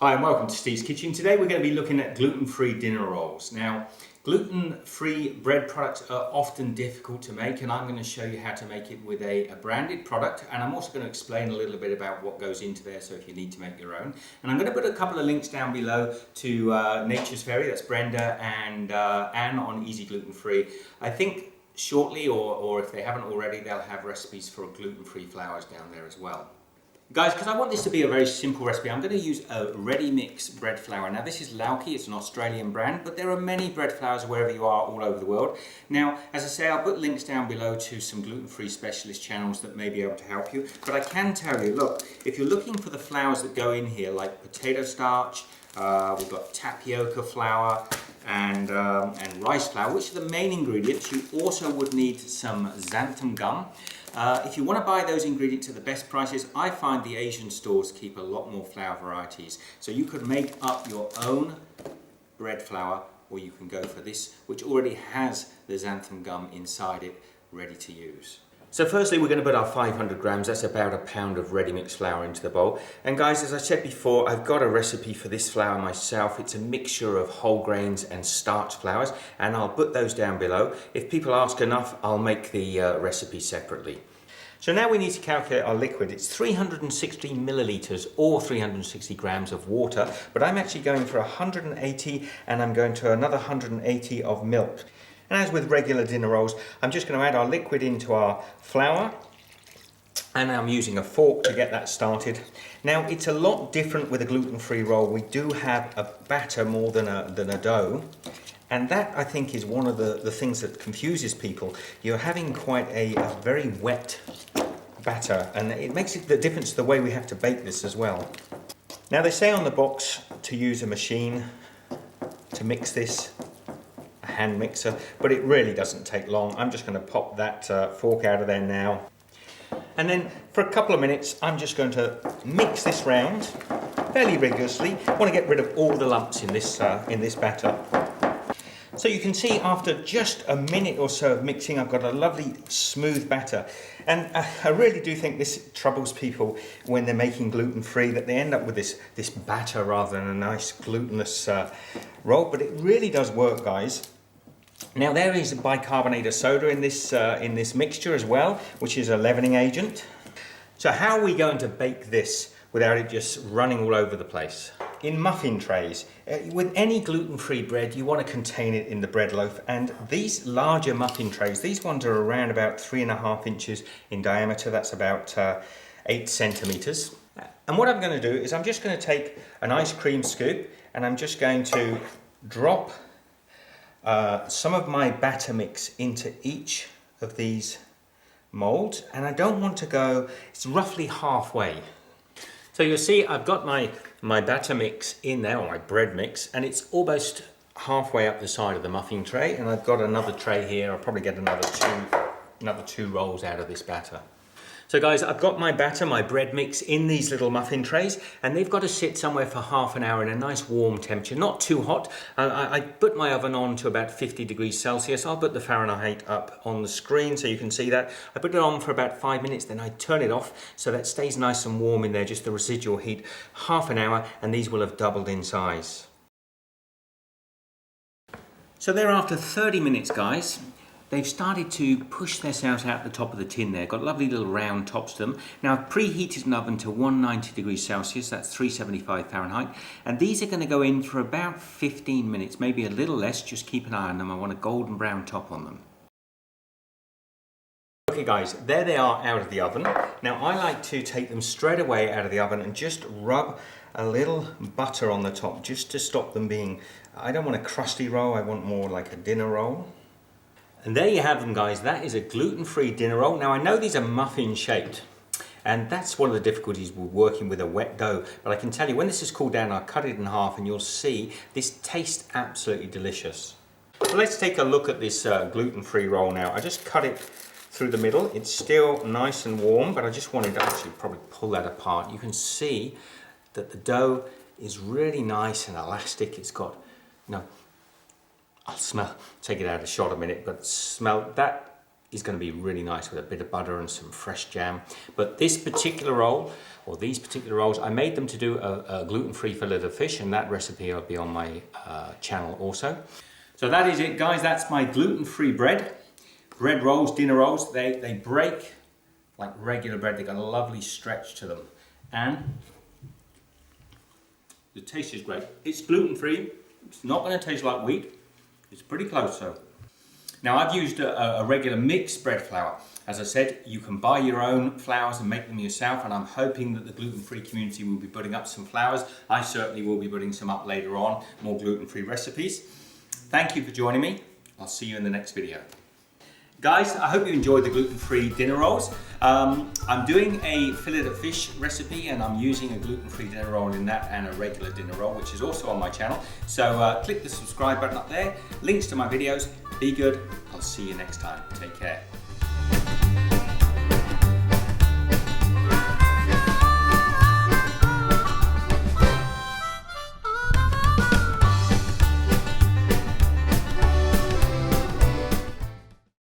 Hi and welcome to Steve's Kitchen. Today we're going to be looking at gluten-free dinner rolls. Now, gluten-free bread products are often difficult to make, and I'm going to show you how to make it with a branded product, and I'm also going to explain a little bit about what goes into there, so if you need to make your own. And I'm going to put a couple of links down below to Nature's Fairy, that's Brenda, and Anne on Easy Gluten Free. I think shortly, or if they haven't already, they'll have recipes for gluten-free flours down there as well. Guys, because I want this to be a very simple recipe, I'm going to use a ready mix bread flour. Now this is Lauki, it's an Australian brand, but there are many bread flours wherever you are all over the world. Now, as I say, I'll put links down below to some gluten-free specialist channels that may be able to help you. But I can tell you, look, if you're looking for the flours that go in here, like potato starch, we've got tapioca flour, and rice flour, which are the main ingredients. You also would need some xanthan gum. If you want to buy those ingredients at the best prices, I find the Asian stores keep a lot more flour varieties. So you could make up your own bread flour, or you can go for this, which already has the xanthan gum inside it, ready to use. So firstly, we're going to put our 500 grams, that's about a pound of ready mix flour into the bowl. And guys, as I said before, I've got a recipe for this flour myself. It's a mixture of whole grains and starch flours, and I'll put those down below. If people ask enough, I'll make the recipe separately. So now we need to calculate our liquid. It's 360 milliliters or 360 grams of water, but I'm actually going for 180, and I'm going to another 180 of milk. And as with regular dinner rolls, I'm just going to add our liquid into our flour, and I'm using a fork to get that started. Now, it's a lot different with a gluten-free roll. We do have a batter more than a dough, and that, I think, is one of the things that confuses people. You're having quite a very wet batter, and it makes the difference to the way we have to bake this as well. Now, they say on the box to use a machine to mix this, hand mixer, but it really doesn't take long. I'm just going to pop that fork out of there now, and then for a couple of minutes I'm just going to mix this round fairly rigorously. I want to get rid of all the lumps in this batter. So you can see after just a minute or so of mixing, I've got a lovely smooth batter. And I really do think this troubles people when they're making gluten-free, that they end up with this batter rather than a nice glutinous roll. But it really does work, guys. Now, there is bicarbonate of soda in this mixture as well, which is a leavening agent. So how are we going to bake this without it just running all over the place? In muffin trays. With any gluten-free bread, you want to contain it in the bread loaf, and these larger muffin trays, these ones are around about 3.5 inches in diameter. That's about 8 centimeters. And what I'm going to do is I'm just going to take an ice cream scoop, and I'm just going to drop some of my batter mix into each of these molds, and I don't want to go, it's roughly halfway. So you'll see I've got my batter mix in there, or my bread mix, and it's almost halfway up the side of the muffin tray, and I've got another tray here. I'll probably get another two rolls out of this batter. So guys, I've got my batter, my bread mix in these little muffin trays, and they've got to sit somewhere for half an hour in a nice warm temperature, not too hot. I put my oven on to about 50 degrees Celsius. I'll put the Fahrenheit up on the screen so you can see that. I put it on for about 5 minutes, then I turn it off so that stays nice and warm in there, just the residual heat. Half an hour, and these will have doubled in size. So thereafter 30 minutes, guys, they've started to push this out the top of the tin there. Got lovely little round tops to them. Now, I've preheated an oven to 190 degrees Celsius, that's 375 Fahrenheit. And these are going to go in for about 15 minutes, maybe a little less. Just keep an eye on them. I want a golden brown top on them. Okay guys, there they are out of the oven. Now, I like to take them straight away out of the oven and just rub a little butter on the top, just to stop them being, I don't want a crusty roll, I want more like a dinner roll. And there you have them, guys. That is a gluten-free dinner roll. Now, I know these are muffin shaped, and that's one of the difficulties with working with a wet dough. But I can tell you, when this is cooled down, I'll cut it in half, and you'll see this tastes absolutely delicious. So let's take a look at this gluten-free roll now. I just cut it through the middle. It's still nice and warm, but I just wanted to actually probably pull that apart. You can see that the is really nice and elastic. It's got, I'll take it out of shot a minute, but smell that is going to be really nice with a bit of butter and some fresh jam. But this particular roll, or these particular rolls, I made them to do a gluten-free fillet of fish, and that recipe will be on my channel also. So that is it, guys. That's my gluten-free bread rolls, dinner rolls. They break like regular bread. They've got a lovely stretch to them, and the taste is great. It's gluten-free. It's not going to taste like wheat. It's pretty close though. Now I've used a regular mixed bread flour. As I said, you can buy your own flours and make them yourself, and I'm hoping that the gluten-free community will be putting up some flours. I certainly will be putting some up later on, more gluten-free recipes. Thank you for joining me. I'll see you in the next video. Guys, I hope you enjoyed the gluten-free dinner rolls. I'm doing a fillet of fish recipe, and I'm using a gluten-free dinner roll in that and a regular dinner roll, which is also on my channel. So click the subscribe button up there, links to my videos. Be good. I'll see you next time. Take care.